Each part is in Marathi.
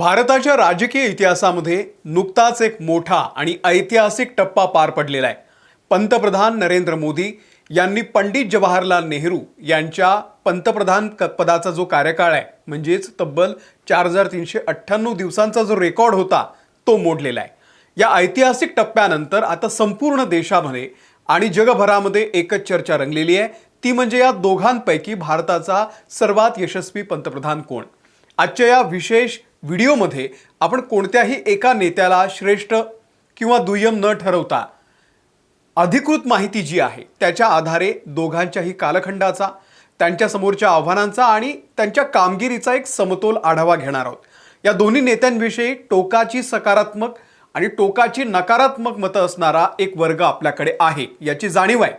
भारताच्या राजकीय इतिहासामध्ये नुकताच एक मोठा आणि ऐतिहासिक टप्पा पार पडलेला आहे। पंतप्रधान नरेंद्र मोदी यांनी पंडित जवाहरलाल नेहरू यांच्या पंतप्रधान पदाचा जो कार्यकाळ आहे म्हणजेच तब्बल 4398 दिवसांचा जो रेकॉर्ड होता तो मोडलेला आहे। या ऐतिहासिक टप्प्यानंतर आता संपूर्ण देशामध्ये आणि जगभरामध्ये एकच चर्चा रंगलेली आहे, ती म्हणजे या दोघांपैकी भारताचा सर्वात यशस्वी पंतप्रधान कोण। आजच्या या विशेष व्हिडिओमध्ये आपण कोणत्याही एका नेत्याला श्रेष्ठ किंवा दुय्यम न ठरवता अधिकृत माहिती जी आहे त्याच्या आधारे दोघांच्याही कालखंडाचा, त्यांच्या समोरच्या आव्हानांचा आणि त्यांच्या कामगिरीचा एक समतोल आढावा घेणार आहोत। या दोन्ही नेत्यांविषयी टोकाची सकारात्मक आणि टोकाची नकारात्मक मतं असणारा एक वर्ग आपल्याकडे आहे याची जाणीव आहे।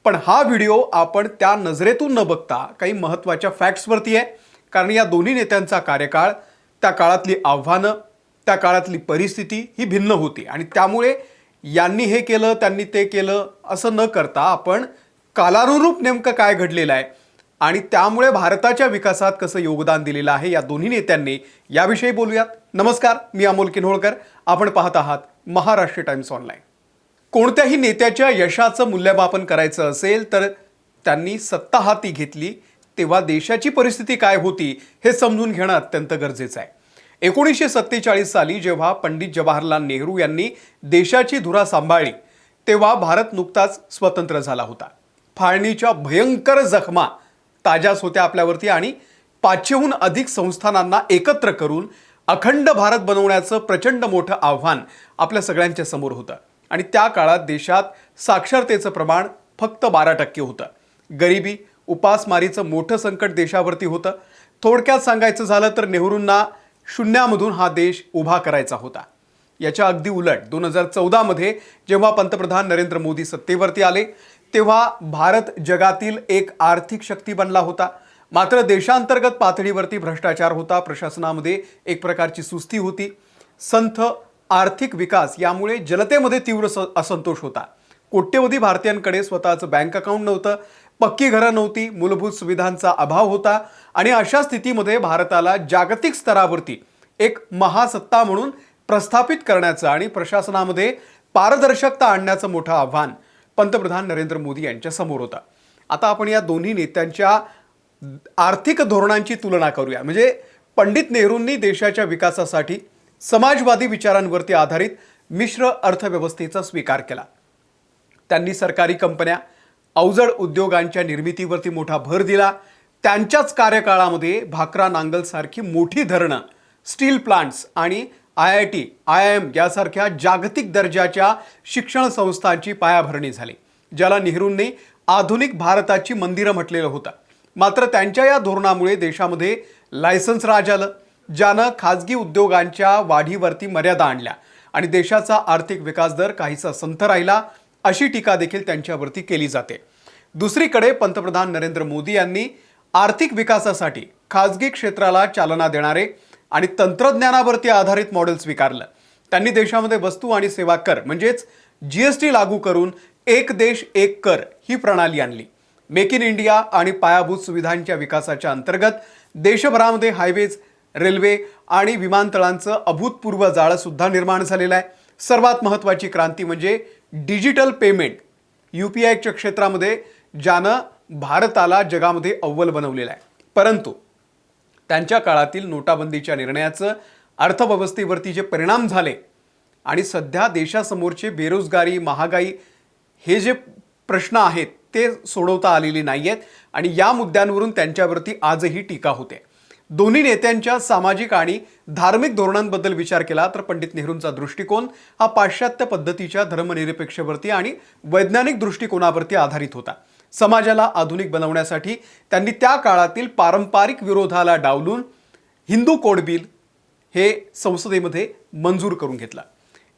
पण हा व्हिडिओ आपण त्या नजरेतून न बघता काही महत्त्वाच्या फॅक्ट्सवरती आहे, कारण या दोन्ही नेत्यांचा कार्यकाळ, त्या काळातली आव्हानं, त्या काळातली परिस्थिती ही भिन्न होती आणि त्यामुळे यांनी हे केलं त्यांनी ते केलं असं न करता आपण कालानुरूप नेमकं काय घडलेलं आहे आणि त्यामुळे भारताच्या विकासात कसं योगदान दिलेलं आहे या दोन्ही नेत्यांनी याविषयी बोलूयात। नमस्कार, मी अमोल किन्होळकर, आपण पाहत आहात महाराष्ट्र टाइम्स ऑनलाईन। कोणत्याही नेत्याच्या यशाचं मूल्यमापन करायचं असेल तर त्यांनी सत्ता हाती घेतली तेव्हा देशाची परिस्थिती काय होती हे समजून घेणं अत्यंत गरजेचं आहे। 1947 साली जेव्हा पंडित जवाहरलाल नेहरू यांनी देशाची धुरा सांभाळली तेव्हा भारत नुकताच स्वतंत्र झाला होता। फाळणीच्या भयंकर जखमा ताज्याच होत्या आपल्यावरती आणि 500हून अधिक संस्थानांना एकत्र करून अखंड भारत बनवण्याचं प्रचंड मोठं आव्हान आपल्या सगळ्यांच्या समोर होतं आणि त्या काळात देशात साक्षरतेचं प्रमाण फक्त 12% होतं। गरिबी, उपासमारीचं मोठं संकट देशावरती होतं। थोडक्यात सांगायचं झालं तर नेहरूंना शून्यामधून हा देश उभा करायचा होता। याच्या अगदी उलट 2014 मध्ये जेव्हा पंतप्रधान नरेंद्र मोदी सत्तेवरती आले तेव्हा भारत जगातील एक आर्थिक शक्ती बनला होता। मात्र देशांतर्गत पातळीवरती भ्रष्टाचार होता, प्रशासनामध्ये एक प्रकारची सुस्ती होती, संथ आर्थिक विकास यामुळे जनतेमध्ये तीव्र असंतोष होता। कोट्यवधी भारतीयांकडे स्वतःचं बँक अकाउंट नव्हतं, पक्की घरं नव्हती, मूलभूत सुविधांचा अभाव होता आणि अशा स्थितीमध्ये भारताला जागतिक स्तरावरती एक महासत्ता म्हणून प्रस्थापित करण्याचं आणि प्रशासनामध्ये पारदर्शकता आणण्याचं मोठं आव्हान पंतप्रधान नरेंद्र मोदी यांच्या समोर होतं। आता आपण या दोन्ही नेत्यांच्या आर्थिक धोरणांची तुलना करूया। म्हणजे पंडित नेहरूंनी देशाच्या विकासासाठी समाजवादी विचारांवरती आधारित मिश्र अर्थव्यवस्थेचा स्वीकार केला। त्यांनी सरकारी कंपन्या, अवजड उद्योगांच्या निर्मितीवरती मोठा भर दिला। त्यांच्याच कार्यकाळामध्ये भाकरा नांगल सारखी मोठी धरणं, स्टील प्लांट्स आणि IIT, IIM यासारख्या जागतिक दर्जाच्या शिक्षण संस्थांची पायाभरणी झाली, ज्याला नेहरूंनी आधुनिक भारताची मंदिरं म्हटलेलं होतं। मात्र त्यांच्या या धोरणामुळे देशामध्ये लायसन्स राज आलं, ज्यानं खाजगी उद्योगांच्या वाढीवरती मर्यादा आणल्या आणि देशाचा आर्थिक विकास दर काहीसा संथ राहिला, अशी टीका देखील त्यांच्यावरती केली जाते। दुसरीकडे पंतप्रधान नरेंद्र मोदी यांनी आर्थिक विकासासाठी खाजगी क्षेत्राला चालना देणारे आणि तंत्रज्ञानावरती आधारित मॉडेल स्वीकारलं। त्यांनी देशामध्ये वस्तू आणि सेवा कर म्हणजेच GST लागू करून एक देश एक कर ही प्रणाली आणली। मेक इन इंडिया आणि पायाभूत सुविधांच्या विकासाच्या अंतर्गत देशभरामध्ये हायवेज, रेल्वे आणि विमानतळांचं अभूतपूर्व जाळं सुद्धा निर्माण झालेलं आहे। सर्वात महत्त्वाची क्रांती म्हणजे डिजिटल पेमेंट UPIच्या क्षेत्रामध्ये, ज्यानं भारताला जगामध्ये अव्वल बनवलेलं आहे। परंतु त्यांच्या काळातील नोटाबंदीच्या निर्णयाचं अर्थव्यवस्थेवरती जे परिणाम झाले आणि सध्या देशासमोरचे बेरोजगारी, महागाई हे जे प्रश्न आहेत ते सोडवता आलेले नाही आहेत आणि या मुद्द्यांवरून त्यांच्यावरती आजही टीका होते। दोन्ही नेत्यांच्या सामाजिक आणि धार्मिक धोरणांबद्दल विचार केला तर पंडित नेहरूंचा दृष्टिकोन हा पाश्चात्य पद्धतीच्या धर्मनिरपेक्षवरती आणि वैज्ञानिक दृष्टिकोनावरती आधारित होता। समाजाला आधुनिक बनवण्यासाठी त्यांनी त्या काळातील पारंपरिक विरोधाला डावलून हिंदू कोड बिल हे संसदेमध्ये मंजूर करून घेतलं।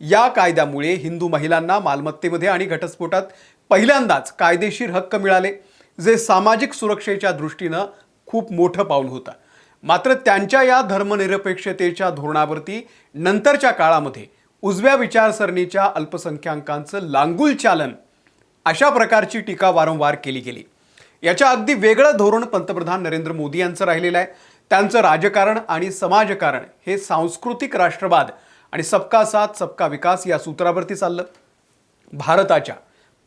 या कायद्यामुळे हिंदू महिलांना मालमत्तेमध्ये आणि घटस्फोटात पहिल्यांदाच कायदेशीर हक्क मिळाले, जे सामाजिक सुरक्षेच्या दृष्टीनं खूप मोठं पाऊल होतं। मात्र त्यांच्या या धर्मनिरपेक्षतेच्या धोरणावरती नंतरच्या काळामध्ये उजव्या विचारसरणीच्या अल्पसंख्याकांचं लांगुल चालन अशा प्रकारची टीका वारंवार केली गेली। याच्या अगदी वेगळं धोरण पंतप्रधान नरेंद्र मोदी यांचं राहिलेलं आहे। त्यांचं राजकारण आणि समाजकारण हे सांस्कृतिक राष्ट्रवाद आणि सबका साथ सबका विकास या सूत्रावरती चाललं. भारताच्या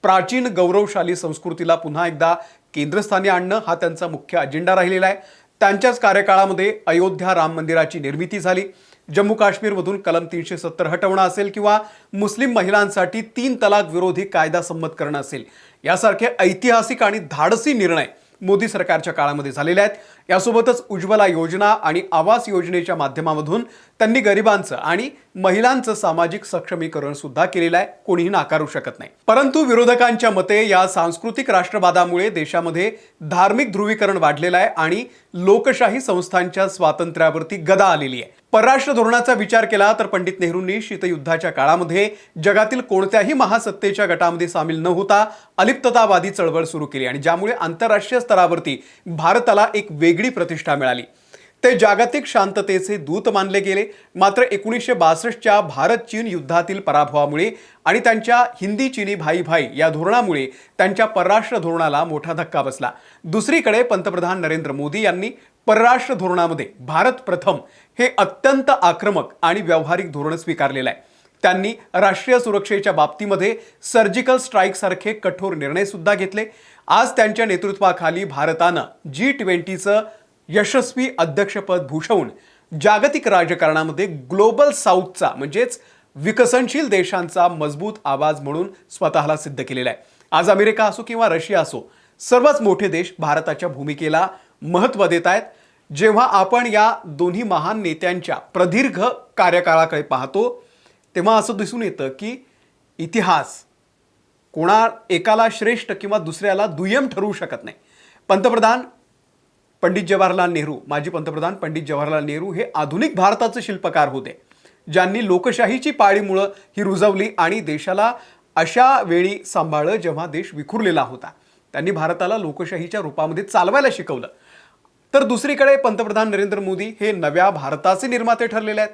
प्राचीन गौरवशाली संस्कृतीला पुन्हा एकदा केंद्रस्थानी आणणं हा त्यांचा मुख्य अजेंडा राहिलेला आहे. त्यांच्याच कार्यकाळामध्ये अयोध्या राम मंदिराची निर्मिती झाली. जम्मू काश्मीरमधून कलम 370 हटवणं असेल किंवा मुस्लिम महिलांसाठी 3 तलाक विरोधी कायदा संमत करणं असेल, यासारखे ऐतिहासिक आणि धाडसी निर्णय मोदी सरकारच्या काळामध्ये झालेले आहेत. यासोबतच उज्ज्वला योजना आणि आवास योजनेच्या माध्यमामधून त्यांनी गरिबांचं आणि महिलांचं सामाजिक सक्षमीकरण सुद्धा केलेलं आहे, कोणीही नाकारू शकत नाही. परंतु विरोधकांच्या मते या सांस्कृतिक राष्ट्रवादामुळे देशामध्ये धार्मिक ध्रुवीकरण वाढलेलं आहे आणि लोकशाही संस्थांच्या स्वातंत्र्यावरती गदा आलेली आहे. परराष्ट्र धोरणाचा विचार केला तर पंडित नेहरूंनी शीतयुद्धाच्या काळामध्ये जगातील कोणत्याही महासत्तेच्या गटामध्ये सामील न होता अलिप्ततावादी चळवळ सुरू केली आणि ज्यामुळे आंतरराष्ट्रीय स्तरावरती भारताला एक वेगळी प्रतिष्ठा मिळाली. ते जागतिक शांततेचे दूत मानले गेले. मात्र 1962च्या भारत-चीन युद्धातील पराभवामुळे आणि त्यांच्या हिंदी चीनी भाई भाई या धोरणामुळे त्यांच्या परराष्ट्र धोरणाला मोठा धक्का बसला. दुसरीकडे पंतप्रधान नरेंद्र मोदी यांनी परराष्ट्र धोरणामध्ये भारत प्रथम हे अत्यंत आक्रमक आणि व्यावहारिक धोरण स्वीकारलेलं आहे. त्यांनी राष्ट्रीय सुरक्षेच्या बाबतीमध्ये सर्जिकल स्ट्राईक सारखे कठोर निर्णय सुद्धा घेतले. आज त्यांच्या नेतृत्वाखाली भारतानं G20चं यशस्वी अध्यक्षपद भूषवून जागतिक राजकारणामध्ये ग्लोबल साऊथचा म्हणजेच विकसनशील देशांचा मजबूत आवाज म्हणून स्वतःला सिद्ध केलेला आहे. आज अमेरिका असो किंवा रशिया असो, सर्वच मोठे देश भारताच्या भूमिकेला महत्त्व देत आहेत. जेव्हा आपण या दोन्ही महान नेत्यांच्या प्रदीर्घ कार्यकाळाकडे पाहतो तेव्हा असं दिसून येतं की इतिहास कोणा एकाला श्रेष्ठ किंवा दुसऱ्याला दुय्यम ठरवू शकत नाही. पंतप्रधान पंडित जवाहरलाल नेहरू, माजी पंतप्रधान पंडित जवाहरलाल नेहरू हे आधुनिक भारताचे शिल्पकार होते, ज्यांनी लोकशाहीची पाळी मुळं ही रुजवली आणि देशाला अशा वेळी सांभाळलं जेव्हा देश विखुरलेला होता. त्यांनी भारताला लोकशाहीच्या रूपामध्ये चालवायला शिकवलं. तर दुसरीकडे पंतप्रधान नरेंद्र मोदी हे नव्या भारताचे निर्माते ठरलेले आहेत,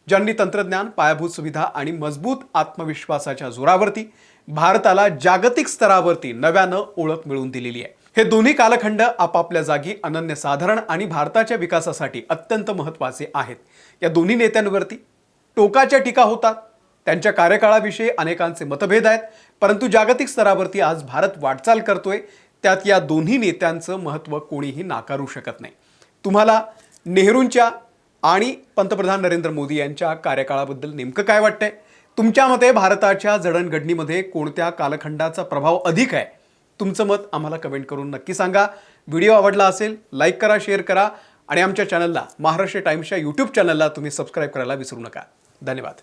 ज्यांनी तंत्रज्ञान, पायाभूत सुविधा आणि मजबूत आत्मविश्वासाच्या जोरावरती भारताला जागतिक स्तरावरती नव्यानं ओळख मिळवून दिलेली आहे. हे दोन्ही कालखंड आपापल्या जागी अनन्यसाधारण आणि भारताच्या विकासासाठी अत्यंत महत्त्वाचे आहेत. या दोन्ही नेत्यांवरती टोकाच्या टीका होतात. त्यांच्या कार्यकाळाविषयी अनेकांचे मतभेद आहेत, परंतु जागतिक स्तरावरती आज भारत वाटचाल करतोय, त्यात या दोन्ही नेत्यांचं महत्त्व कोणीही नाकारू शकत नाही. तुम्हाला नेहरूंच्या आणि पंतप्रधान नरेंद्र मोदी यांच्या कार्यकाळाबद्दल नेमकं काय वाटतंय? तुमच्या मते भारताच्या जडणघडणीमध्ये कोणत्या कालखंडाचा प्रभाव अधिक आहे? तुमचं मत आम्हाला कमेंट करून नक्की सांगा. व्हिडिओ आवडला असेल लाईक करा, शेअर करा आणि आमच्या चॅनलला, महाराष्ट्र टाइम्सच्या यूट्यूब चॅनलला तुम्ही सबस्क्राईब करायला विसरू नका. धन्यवाद.